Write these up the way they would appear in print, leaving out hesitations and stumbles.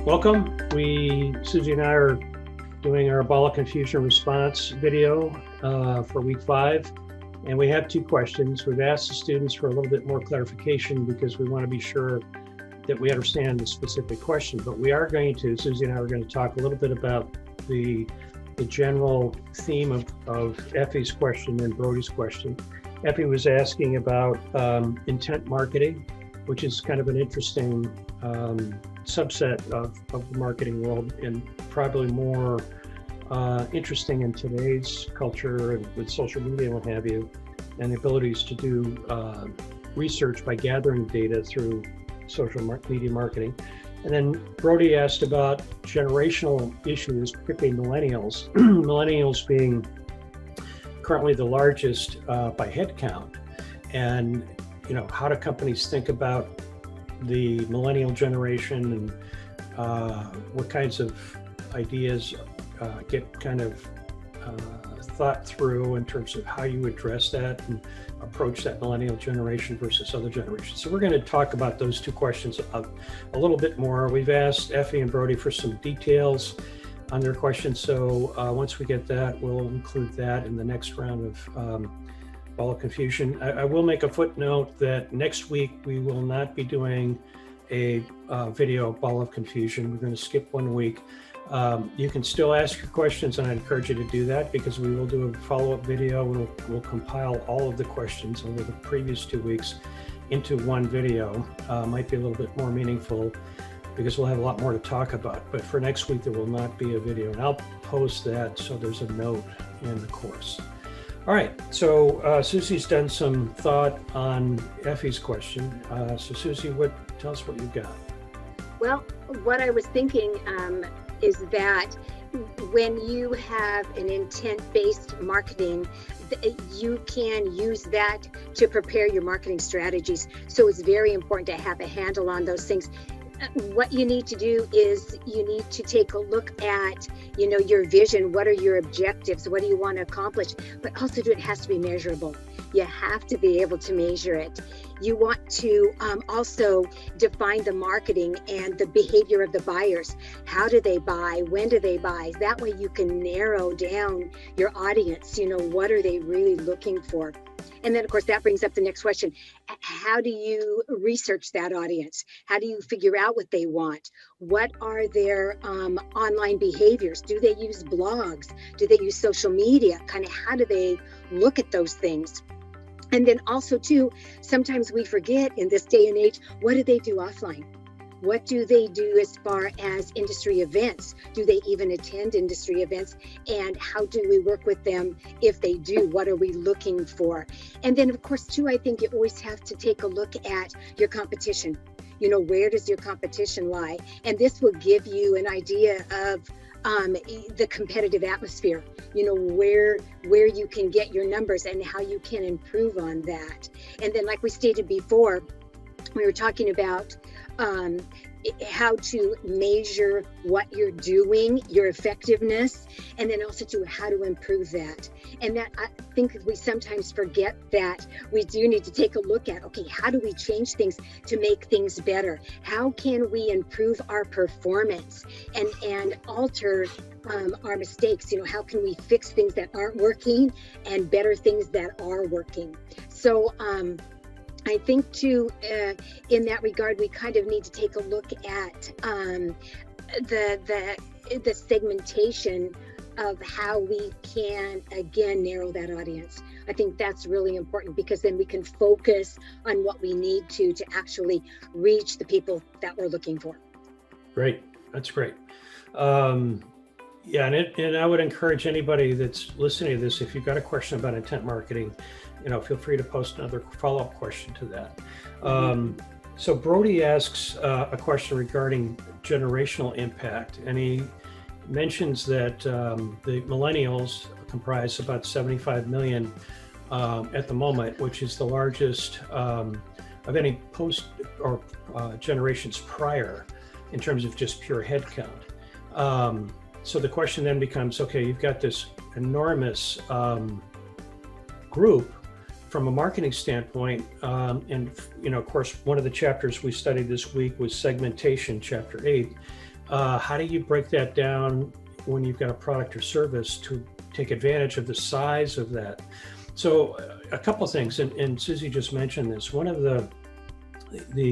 Welcome. Susie and I are doing our ball of confusion response video for week 5. And we have 2 questions. We've asked the students for a little bit more clarification because we want to be sure that we understand the specific question. But we are going to, Susie and I are going to talk a little bit about the general theme of Effie's question and Brody's question. Effie was asking about intent marketing, which is kind of an interesting subset of the marketing world and probably more interesting in today's culture and with social media and what have you, and the abilities to do research by gathering data through social media marketing. And then Brody asked about generational issues, particularly millennials, millennials being currently the largest by head count. And how do companies think about the millennial generation and what kinds of ideas get kind of thought through in terms of how you address that and approach that millennial generation versus other generations. So we're going to talk about those 2 questions a little bit more. We've asked Effie and Brody for some details on their questions. So once we get that, we'll include that in the next round of ball of confusion. I will make a footnote that next week we will not be doing a video ball of confusion. We're going to skip 1 week. You can still ask your questions, and I encourage you to do that because we will do a follow-up video. We'll compile all of the questions over the previous 2 weeks into 1 video. Might be a little bit more meaningful because we'll have a lot more to talk about. But for next week, there will not be a video, and I'll post that so there's a note in the course. All right, so Susie's done some thought on Effie's question. So Susie, tell us what you've got. Well, what I was thinking is that when you have an intent-based marketing, you can use that to prepare your marketing strategies. So it's very important to have a handle on those things. What you need to do is you need to take a look at, your vision. What are your objectives? What do you want to accomplish? But also it has to be measurable. You have to be able to measure it. You want to also define the marketing and the behavior of the buyers. How do they buy? When do they buy? That way you can narrow down your audience. What are they really looking for? And then, of course, that brings up the next question. How do you research that audience? How do you figure out what they want? What are their online behaviors? Do they use blogs? Do they use social media? Kind of how do they look at those things? And then also, too, sometimes we forget in this day and age, what do they do offline? What do they do as far as industry events? Do they even attend industry events? And how do we work with them if they do? What are we looking for? And then, of course, too, I think you always have to take a look at your competition. Where does your competition lie? And this will give you an idea of the competitive atmosphere, where you can get your numbers and how you can improve on that. And then, like we stated before, we were talking about how to measure what you're doing, your effectiveness, and then also to how to improve that. And that, I think we sometimes forget that we do need to take a look at, okay, how do we change things to make things better? How can we improve our performance and alter our mistakes? How can we fix things that aren't working and better things that are working? So, I think too, in that regard, we kind of need to take a look at the segmentation of how we can, again, narrow that audience. I think that's really important because then we can focus on what we need to actually reach the people that we're looking for. Great. That's great. Yeah, and I would encourage anybody that's listening to this, if you've got a question about intent marketing, feel free to post another follow-up question to that. So Brody asks a question regarding generational impact, and he mentions that the millennials comprise about 75 million at the moment, which is the largest of any post or generations prior in terms of just pure head count. So the question then becomes, okay, you've got this enormous group from a marketing standpoint, and of course, one of the chapters we studied this week was segmentation, chapter 8. How do you break that down when you've got a product or service to take advantage of the size of that? So a couple of things, and Susie just mentioned this. One of the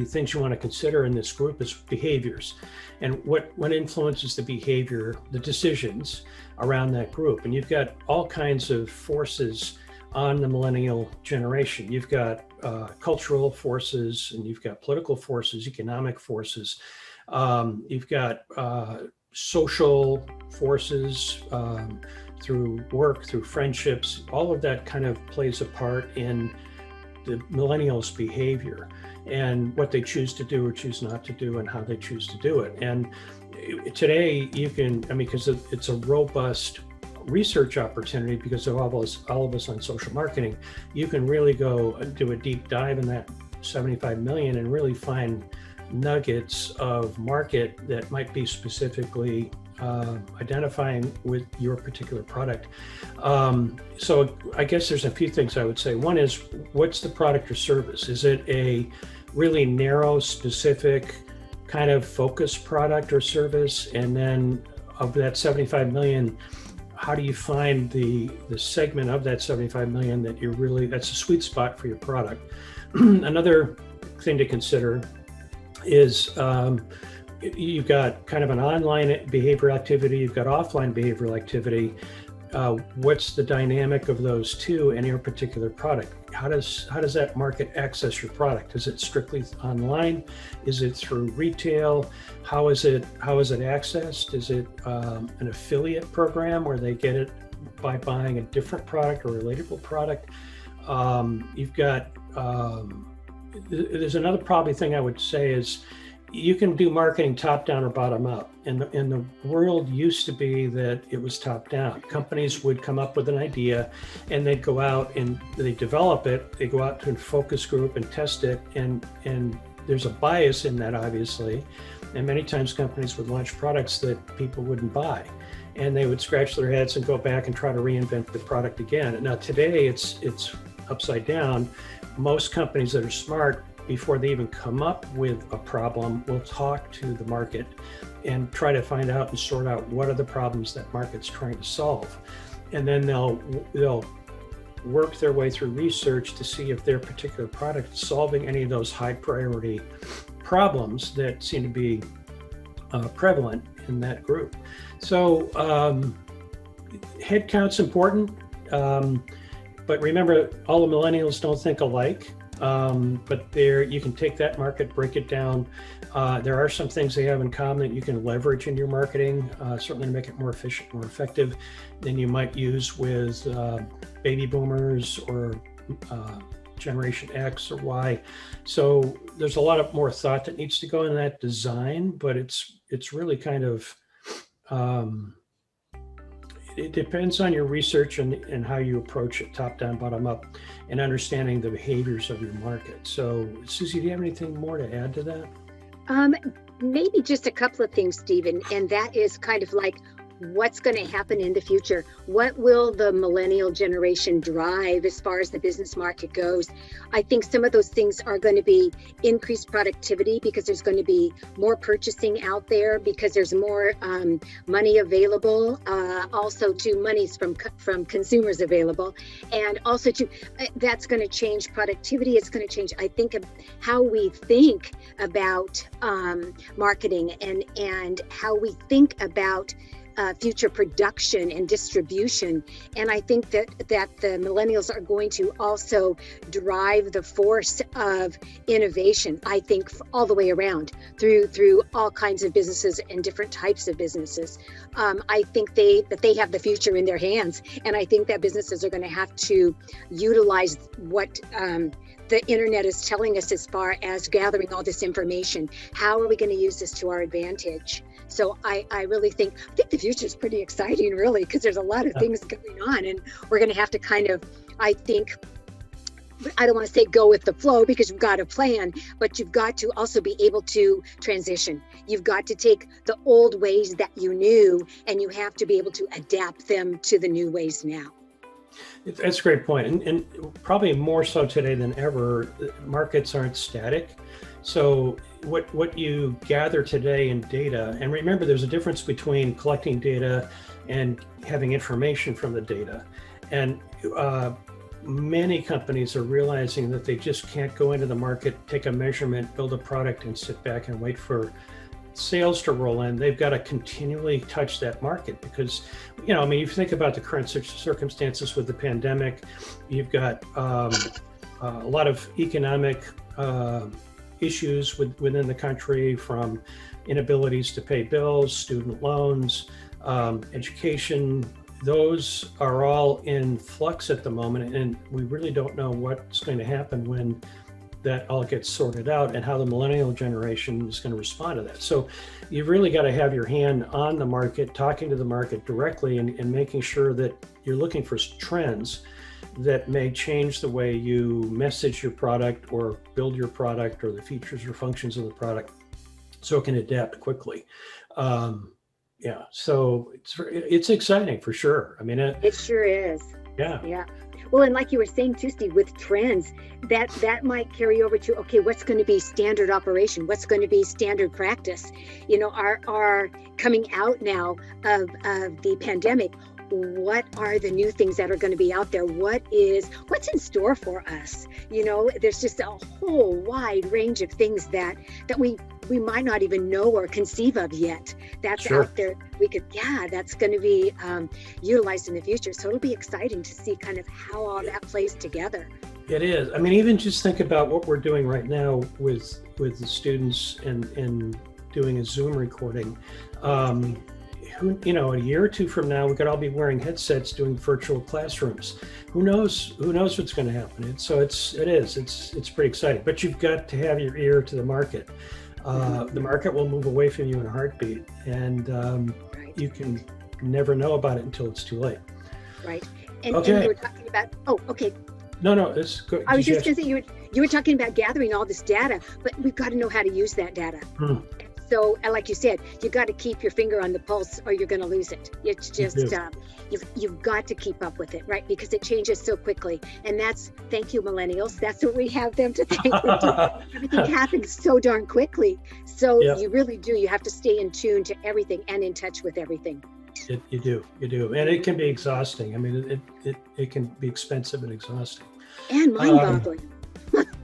things you want to consider in this group is behaviors, and what influences the behavior, the decisions around that group. And you've got all kinds of forces on the millennial generation. You've got cultural forces, and you've got political forces, economic forces. You've got social forces through work, through friendships. All of that kind of plays a part in the millennials' behavior and what they choose to do or choose not to do, and how they choose to do it. And today you can, because it's a robust research opportunity, because of all of us on social marketing, you can really go and do a deep dive in that 75 million and really find nuggets of market that might be specifically identifying with your particular product. So I guess there's a few things I would say. One is, what's the product or service? Is it a really narrow, specific kind of focus product or service? And then of that 75 million, how do you find the segment of that 75 million that that's a sweet spot for your product? Another thing to consider is you've got kind of an online behavioral activity, you've got offline behavioral activity. What's the dynamic of those two in your particular product? How does that market access your product? Is it strictly online? Is it through retail? How is it accessed? Is it an affiliate program where they get it by buying a different product or relatable product? You've got there's another probably thing I would say is, you can do marketing top down or bottom up. And the world used to be that it was top down. Companies would come up with an idea and they'd go out and they develop it. They go out to a focus group and test it. And there's a bias in that, obviously. And many times companies would launch products that people wouldn't buy. And they would scratch their heads and go back and try to reinvent the product again. Now today it's upside down. Most companies that are smart, before they even come up with a problem, will talk to the market and try to find out and sort out what are the problems that market's trying to solve. And then they'll work their way through research to see if their particular product is solving any of those high priority problems that seem to be prevalent in that group. So headcount's important, but remember, all the millennials don't think alike. But you can take that market, break it down. There are some things they have in common that you can leverage in your marketing, certainly to make it more efficient, more effective than you might use with baby boomers or Generation X or Y. So there's a lot of more thought that needs to go in that design, but it's really kind of, it depends on your research and how you approach it, top down, bottom up, and understanding the behaviors of your market. So Susie, do you have anything more to add to that? Maybe just a couple of things, Stephen, and that is kind of like, what's going to happen in the future? What will the millennial generation drive as far as the business market goes? I think some of those things are going to be increased productivity, because there's going to be more purchasing out there, because there's more money available, also to monies from consumers available, and also that's going to change productivity. It's going to change, I think, how we think about marketing and how we think about future production and distribution. And I think that the millennials are going to also drive the force of innovation, I think, all the way around through all kinds of businesses and different types of businesses. I think that they have the future in their hands, and I think that businesses are going to have to utilize what the internet is telling us as far as gathering all this information. How are we going to use this to our advantage? So I really think the future is pretty exciting, really, because there's a lot of things going on, and we're going to have to kind of, I think, I don't want to say go with the flow, because you've got a plan, but you've got to also be able to transition. You've got to take the old ways that you knew, and you have to be able to adapt them to the new ways now. That's a great point. And probably more so today than ever, markets aren't static. So what you gather today in data, and remember, there's a difference between collecting data and having information from the data. And many companies are realizing that they just can't go into the market, take a measurement, build a product, and sit back and wait for sales to roll in. They've got to continually touch that market because, you know, I mean, if you think about the current circumstances with the pandemic, you've got a lot of economic issues within the country, from inabilities to pay bills, student loans, education. Those are all in flux at the moment, and we really don't know what's going to happen when that all gets sorted out and how the millennial generation is going to respond to that. So you've really got to have your hand on the market, talking to the market directly, and making sure that you're looking for trends that may change the way you message your product or build your product or the features or functions of the product so it can adapt quickly. Yeah, so it's exciting for sure. I mean, it sure is. Yeah. Yeah. Well, and like you were saying too, Steve, with trends, that might carry over to, okay, what's going to be standard operation? What's going to be standard practice? You know, are coming out now of the pandemic, what are the new things that are going to be out there? What's in store for us? You know, there's just a whole wide range of things that we might not even know or conceive of yet. That's sure. Out there. That's going to be utilized in the future. So it'll be exciting to see kind of how all that plays together. It is. I mean, even just think about what we're doing right now with the students and doing a Zoom recording. You know, a year or two from now, we could all be wearing headsets doing virtual classrooms. Who knows what's going to happen? It's pretty exciting, but you've got to have your ear to the market. The market will move away from you in a heartbeat, and you can never know about it until it's too late. Right. And you were talking about, okay. No, it's good. I was just going to say, you were talking about gathering all this data, but we've got to know how to use that data. So, like you said, you got to keep your finger on the pulse, or you're going to lose it. It's just you've got to keep up with it, right? Because it changes so quickly, and thank you, millennials. That's what we have them to thank. Everything happens so darn quickly. So you really do. You have to stay in tune to everything and in touch with everything. You do, and it can be exhausting. I mean, it can be expensive and exhausting, and mind-boggling.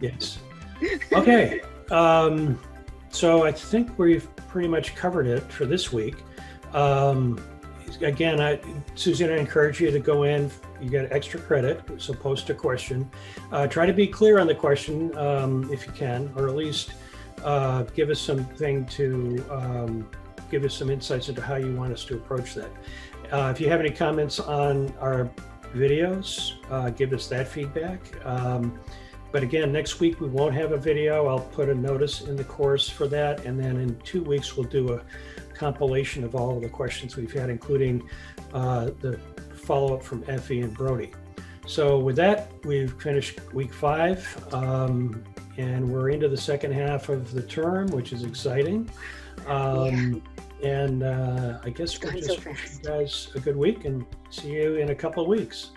Yes. Okay. So I think we've pretty much covered it for this week. Again, Susan, I encourage you to go in. You get extra credit, so post a question. Try to be clear on the question if you can, or at least give us something to give us some insights into how you want us to approach that. If you have any comments on our videos, give us that feedback. But again, next week we won't have a video. I'll put a notice in the course for that. And then in 2 weeks, we'll do a compilation of all of the questions we've had, including the follow-up from Effie and Brody. So with that, we've finished week 5, and we're into the second half of the term, which is exciting. And I guess we'll just wish you guys a good week and see you in a couple of weeks.